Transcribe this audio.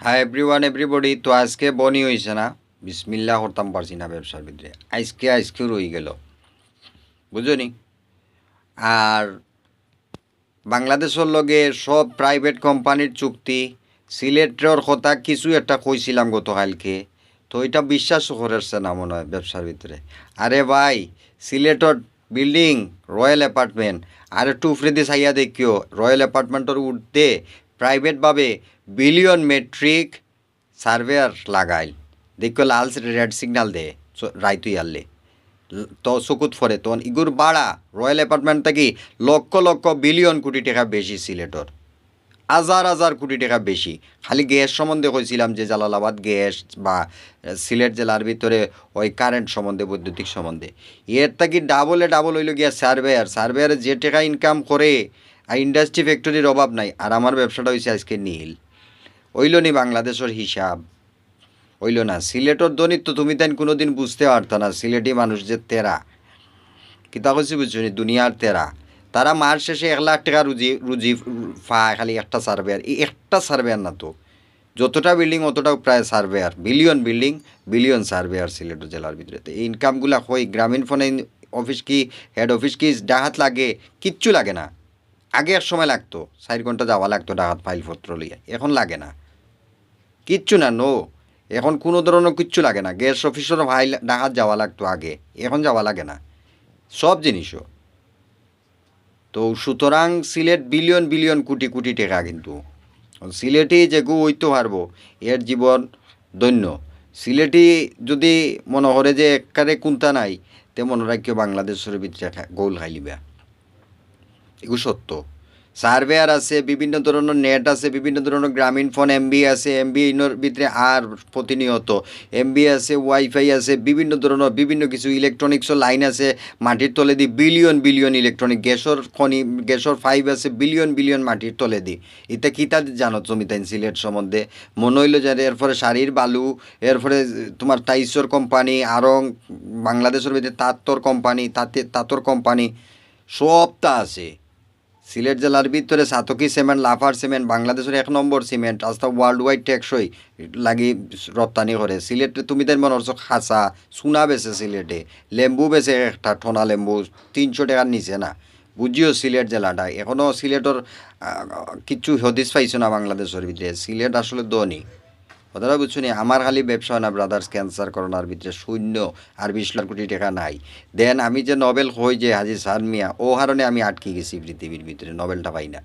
Hi everyone everybody. তো আজকে বনি হয়েছে না, বিসমিল্লা করতাম পারছি না ব্যবসার ভিতরে। আজকেও রয়ে গেল, বুঝনি। আর বাংলাদেশের লগে সব প্রাইভেট কোম্পানির চুক্তি, সিলেটের কথা কিছু একটা কইছিলাম গতকালকে, তো এটা বিশ্বাস করেছে না মনে হয় ব্যবসার ভিতরে। আরে ভাই, সিলেটর বিল্ডিং রয়্যাল অ্যাপার্টমেন্ট, আর একটু উফরে দিয়ে চাইয়া দেখিও রয়্যাল অ্যাপার্টমেন্টর উঠতে প্রাইভেটভাবে বিলিয়ন মেট্রিক সার্ভেয়ার লাগাইল, দেখো লাল রেড সিগনাল দে রাইতুই আনলে তো চকুত ফরে তখন ইগুর বাড়া রয়্যাল অ্যাপার্টমেন্ট থাকি লক্ষ লক্ষ বিলিয়ন কোটি টাকা বেশি, সিলেটর হাজার হাজার কোটি টাকা বেশি। খালি গ্যাস সম্বন্ধে কইছিলাম যে জালালাবাদ গ্যাস বা সিলেট জেলার ভিতরে ওই কারেন্ট সম্বন্ধে, বৈদ্যুতিক সম্বন্ধে, এর থাকি ডাবল হইল গিয়া সার্ভেয়ার যে টাকা ইনকাম করে। আর ইন্ডাস্ট্রি ফ্যাক্টরির অভাব নাই। আর আমার ব্যবসাটা হয়েছে আজকে নীল হইল নি বাংলাদেশের হিসাব হইল না। সিলেটর দনিত তো তুমি তাই কোনোদিন বুঝতে পারত না। সিলেটি মানুষ যে তেরা কিতা কইছি বুঝছো নি, দুনিয়ার তেরা। তারা মাস শেষে 1 লাখ টাকা রুজি রুজি পায় খালি একটা সার্ভেয়ার। এই একটা সার্ভেয়ার না তো, যতটা বিল্ডিং অতটাও প্রায় surveyor, billion building billion surveyor Sylhet জেলার ভিতরে। তো এই ইনকামগুলা হয় গ্রামীণ ফোনে অফিস কি হেড অফিস কি ডাহাত লাগে, কিচ্ছু লাগে না। আগে এক সময় লাগতো 4 ঘন্টা যাওয়া লাগতো ডাহাত ফাইলপত্র লইয়া, এখন লাগে না, কিচ্ছু না। নো, এখন কোনো ধরনের কিচ্ছু লাগে না। গ্যাস অফিসের ভাই ডাকাত যাওয়া লাগতো আগে, এখন যাওয়া লাগে না সব জিনিসও। তো সুতরাং সিলেট বিলিয়ন বিলিয়ন কোটি কোটি টাকা, কিন্তু সিলেটি যেগু হইতে পারবো এর জীবন ধন্য। সিলেটি যদি মনে করে যে একবারে কুন্তা নাই, তে মনে রাখিও বাংলাদেশের ভিতরে গোল খাইলিবা, এগুলো সত্য। সার্ভেয়ার আছে, বিভিন্ন ধরনের নেট আছে, বিভিন্ন ধরনের গ্রামীণ ফোন এমবি আছে, এমবি ইনোর ভিতরে আর প্রতিনিয়ত এমবি আছে, ওয়াইফাই আছে, বিভিন্ন ধরনের বিভিন্ন কিছু ইলেকট্রনিক্সের লাইন আছে মাটির তলে দি, বিলিয়ন বিলিয়ন ইলেকট্রনিক গ্যাসর খনি, গ্যাসর পাইপ আছে বিলিয়ন বিলিয়ন মাটির তলে দি। এটা কিতা জানো তুমি তাই সিলেট সম্বন্ধে? মনে হইলো যে এরপরে শাড়ির বালু, এরপরে তোমার টাইসর কোম্পানি, আরং বাংলাদেশের ভিতরে তাঁতর কোম্পানি, তাঁতর কোম্পানি সবটা আছে সিলেট জেলার ভিতরে। সাতকি সিমেন্ট, লাফার সিমেন্ট বাংলাদেশের 1 নম্বর সিমেন্ট, আস্তা ওয়ার্ল্ড ওয়াইড টেকসই লাগি রপ্তানি করে। সিলেটে তুমি তাই মনে হচ্ছ খাঁচা চুনা বেছে, সিলেটে লেম্বু বেছে একটা ঠোনা লেম্বু 300 টাকার নিচে না। বুঝিও সিলেট জেলাটা এখনও সিলেটর কিচ্ছু হদিস পাইছো না বাংলাদেশের ভিতরে। সিলেট আসলে ধনী, কথাটা বুঝছো নি। আমার খালি ব্যবসা হয় না ব্রাদার্স, ক্যান্সার করোনার ভিতরে শূন্য আর 20 লাখ কোটি টাকা নাই। দেন আমি যে নোবেল হই যে হাজি সার মিয়া, ও কারণে আমি আটকে গেছি পৃথিবীর ভিতরে, নোবেলটা পাই না।